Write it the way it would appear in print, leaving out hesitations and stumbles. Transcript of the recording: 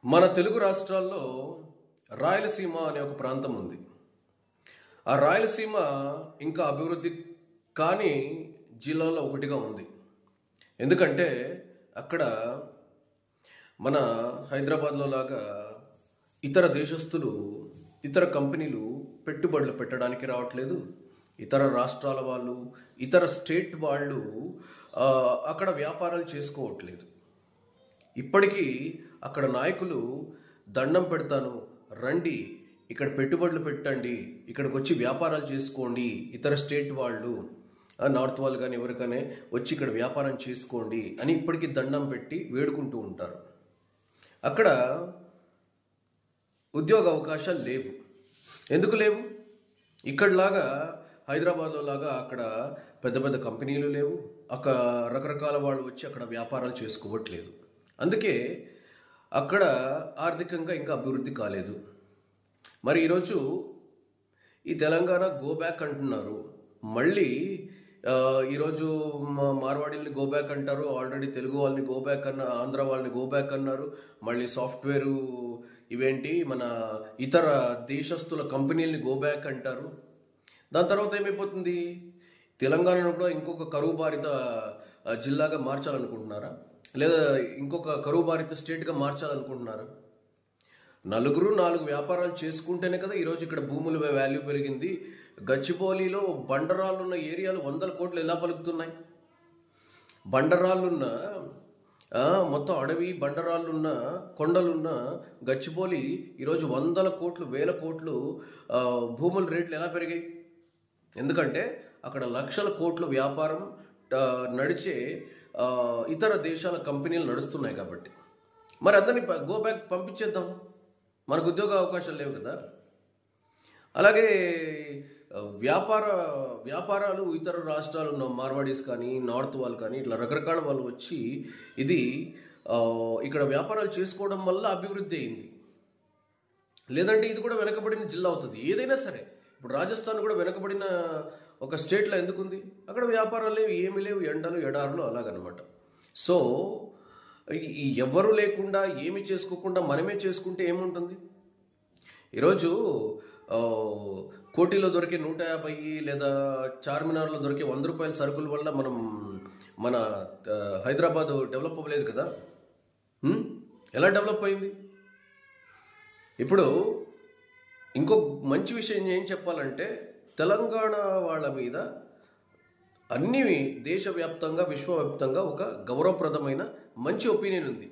మన తెలుగు రాష్ట్రాల్లో రాయలసీమ అనే ఒక ప్రాంతం ఉంది. ఆ రాయలసీమ ఇంకా అభివృద్ధి కాని జిల్లాలో ఒకటిగా ఉంది. ఎందుకంటే అక్కడ మన హైదరాబాద్లో లాగా ఇతర దేశస్తులు, ఇతర కంపెనీలు పెట్టుబడులు పెట్టడానికి రావట్లేదు. ఇతర రాష్ట్రాల వాళ్ళు, ఇతర స్టేట్ వాళ్ళు అక్కడ వ్యాపారాలు చేసుకోవట్లేదు. ఇప్పటికీ అక్కడ నాయకులు దండం పెడతాను, రండి ఇక్కడ పెట్టుబడులు పెట్టండి, ఇక్కడికి వచ్చి వ్యాపారాలు చేసుకోండి, ఇతర స్టేట్ వాళ్ళు, నార్త్ వాళ్ళు కానీ ఎవరికైనా వచ్చి ఇక్కడ వ్యాపారం చేసుకోండి అని ఇప్పటికీ దండం పెట్టి వేడుకుంటూ ఉంటారు. అక్కడ ఉద్యోగ అవకాశాలు లేవు. ఎందుకు లేవు? ఇక్కడలాగా హైదరాబాద్లో లాగా అక్కడ పెద్ద పెద్ద కంపెనీలు లేవు. అక్కడ రకరకాల వాళ్ళు వచ్చి అక్కడ వ్యాపారాలు చేసుకోవట్లేదు. అందుకే అక్కడ ఆర్థికంగా ఇంకా అభివృద్ధి కాలేదు. మరి ఈరోజు ఈ తెలంగాణ గో బ్యాక్ అంటున్నారు. మళ్ళీ ఈరోజు మార్వాడీల్ని గో బ్యాక్ అంటారు, ఆల్రెడీ తెలుగు వాళ్ళని గో బ్యాక్ ఆంధ్ర వాళ్ళని గో బ్యాక్ అన్నారు. మళ్ళీ సాఫ్ట్వేరు ఇవేంటి మన ఇతర దేశస్తుల కంపెనీలని గో బ్యాక్ అంటారు. దాని తర్వాత ఏమైపోతుంది? తెలంగాణను కూడా ఇంకొక కరువు బారిత జిల్లాగా మార్చాలనుకుంటున్నారా? లేదా ఇంకొక కరువు బారిత స్టేట్గా మార్చాలనుకుంటున్నారా? నలుగురు 4 వ్యాపారాలు చేసుకుంటేనే కదా ఈరోజు ఇక్కడ భూముల వాల్యూ పెరిగింది. గచ్చిబౌలిలో బండరాళ్ళున్న ఏరియాలు 100 కోట్లు ఎలా పలుకుతున్నాయి? బండరాళ్ళున్న మొత్తం అడవి, బండరాళ్ళున్న కొండలున్న గచ్చిబౌలి ఈరోజు 100 కోట్లు, 1000 కోట్లు భూముల రేట్లు ఎలా పెరిగాయి? ఎందుకంటే అక్కడ లక్షల కోట్ల వ్యాపారం నడిచే ఇతర దేశాల కంపెనీలు నడుస్తున్నాయి కాబట్టి. మరి అందరినీ గో బ్యాక్ పంపించేద్దాం, మనకు ఉద్యోగ అవకాశాలు లేవు కదా. అలాగే వ్యాపారాలు ఇతర రాష్ట్రాలు ఉన్న మార్వాడీస్ కానీ, నార్త్ వాళ్ళు కానీ, ఇట్లా రకరకాల వాళ్ళు వచ్చి ఇది ఇక్కడ వ్యాపారాలు చేసుకోవడం వల్ల అభివృద్ధి అయింది. లేదంటే ఇది కూడా వెనకబడిన జిల్లా అవుతుంది. ఏదైనా సరే, ఇప్పుడు రాజస్థాన్ కూడా వెనకబడిన ఒక స్టేట్లో ఎందుకుంది? అక్కడ వ్యాపారాలు లేవు, ఏమీ లేవు, ఎండలు ఎడారులు అలాగనమాట. సో ఎవరు లేకుండా ఏమి చేసుకోకుండా మనమే చేసుకుంటే ఏముంటుంది? ఈరోజు కోటిలో దొరికే 150 లేదా చార్మినార్లో దొరికే 100 రూపాయల సరుకుల వల్ల మన హైదరాబాద్ డెవలప్ అవ్వలేదు కదా. ఎలా డెవలప్ అయింది? ఇప్పుడు ఇంకో మంచి విషయం ఏం చెప్పాలంటే, తెలంగాణ వాళ్ళ మీద అన్ని దేశవ్యాప్తంగా, విశ్వవ్యాప్తంగా ఒక గౌరవప్రదమైన మంచి ఒపీనియన్ ఉంది.